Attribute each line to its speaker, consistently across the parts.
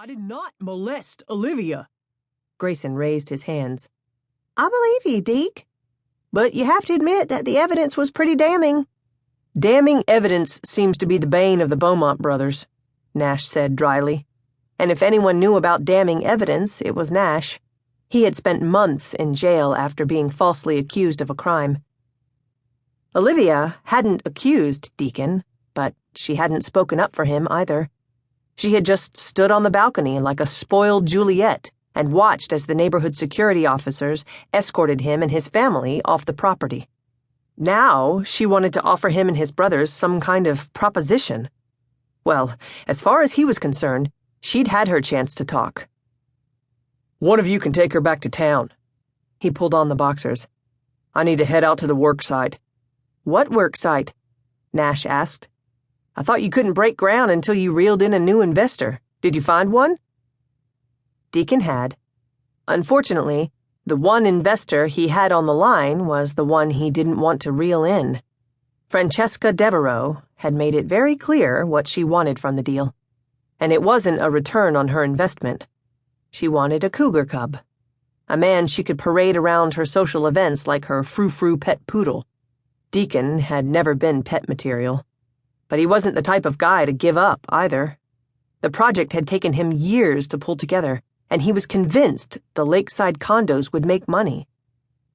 Speaker 1: I did not molest Olivia.
Speaker 2: Grayson raised his hands. I believe you, Deke. But you have to admit that the evidence was pretty damning.
Speaker 1: Damning evidence seems to be the bane of the Beaumont brothers, Nash said dryly. And if anyone knew about damning evidence, it was Nash. He had spent months in jail after being falsely accused of a crime. Olivia hadn't accused Deacon, but she hadn't spoken up for him either. She had just stood on the balcony like a spoiled Juliet and watched as the neighborhood security officers escorted him and his family off the property. Now she wanted to offer him and his brothers some kind of proposition. Well, as far as he was concerned, she'd had her chance to talk. One of you can take her back to town. He pulled on the boxers. I need to head out to the work site. What work site? Nash asked. I thought you couldn't break ground until you reeled in a new investor. Did you find one? Deacon had. Unfortunately, the one investor he had on the line was the one he didn't want to reel in. Francesca Devereaux had made it very clear what she wanted from the deal. And it wasn't a return on her investment. She wanted a cougar cub. A man she could parade around her social events like her frou-frou pet poodle. Deacon had never been pet material. But he wasn't the type of guy to give up, either. The project had taken him years to pull together, and he was convinced the lakeside condos would make money.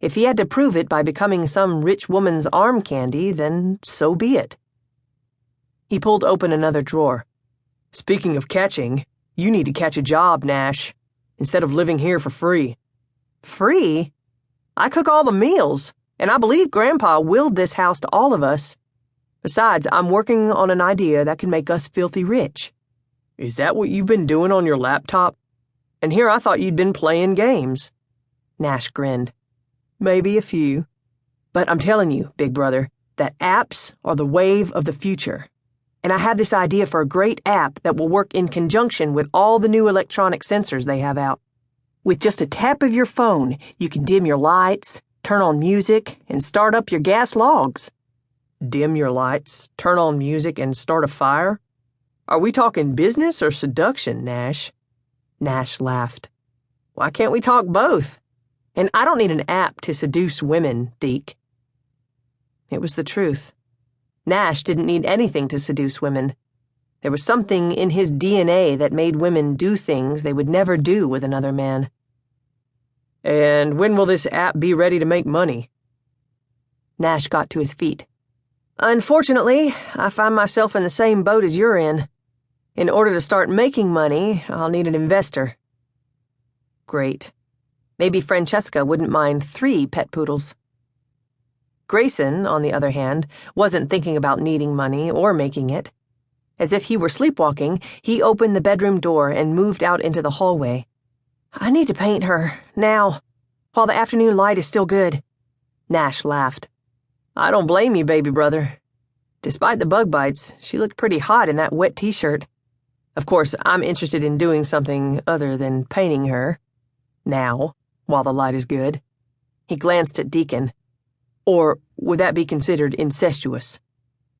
Speaker 1: If he had to prove it by becoming some rich woman's arm candy, then so be it. He pulled open another drawer. Speaking of catching, you need to catch a job, Nash, instead of living here for free. Free? I cook all the meals, and I believe Grandpa willed this house to all of us. Besides, I'm working on an idea that can make us filthy rich. Is that what you've been doing on your laptop? And here I thought you'd been playing games. Nash grinned. Maybe a few. But I'm telling you, big brother, that apps are the wave of the future. And I have this idea for a great app that will work in conjunction with all the new electronic sensors they have out. With just a tap of your phone, you can dim your lights, turn on music, and start up your gas logs. Dim your lights, turn on music, and start a fire? Are we talking business or seduction, Nash? Nash laughed. Why can't we talk both? And I don't need an app to seduce women, Deke. It was the truth. Nash didn't need anything to seduce women. There was something in his DNA that made women do things they would never do with another man. And when will this app be ready to make money? Nash got to his feet. Unfortunately, I find myself in the same boat as you're in. In order to start making money, I'll need an investor. Great. Maybe Francesca wouldn't mind 3 pet poodles. Grayson, on the other hand, wasn't thinking about needing money or making it. As if he were sleepwalking, he opened the bedroom door and moved out into the hallway. I need to paint her, now, while the afternoon light is still good. Nash laughed. I don't blame you, baby brother. Despite the bug bites, she looked pretty hot in that wet t-shirt. Of course, I'm interested in doing something other than painting her. Now, while the light is good. He glanced at Deacon. Or would that be considered incestuous?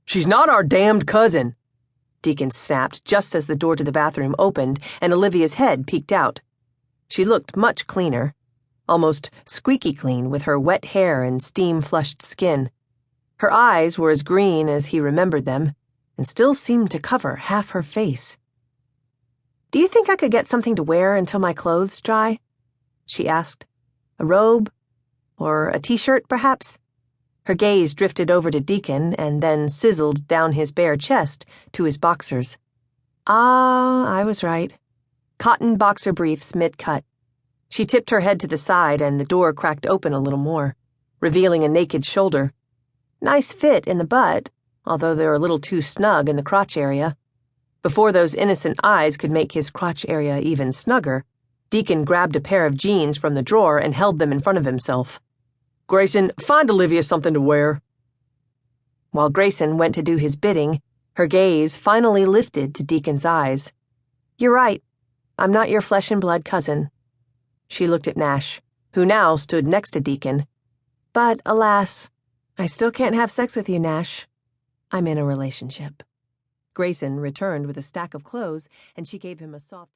Speaker 1: She's not our damned cousin, Deacon snapped just as the door to the bathroom opened and Olivia's head peeked out. She looked much cleaner, almost squeaky clean with her wet hair and steam-flushed skin. Her eyes were as green as he remembered them, and still seemed to cover half her face. Do you think I could get something to wear until my clothes dry? She asked. A robe? Or a t-shirt, perhaps? Her gaze drifted over to Deacon and then sizzled down his bare chest to his boxers. I was right. Cotton boxer briefs mid-cut. She tipped her head to the side and the door cracked open a little more, revealing a naked shoulder. Nice fit in the butt, although they're a little too snug in the crotch area. Before those innocent eyes could make his crotch area even snugger, Deacon grabbed a pair of jeans from the drawer and held them in front of himself. Grayson, find Olivia something to wear. While Grayson went to do his bidding, her gaze finally lifted to Deacon's eyes. You're right. I'm not your flesh and blood cousin. She looked at Nash, who now stood next to Deacon. But, alas, I still can't have sex with you, Nash. I'm in a relationship. Grayson returned with a stack of clothes, and she gave him a soft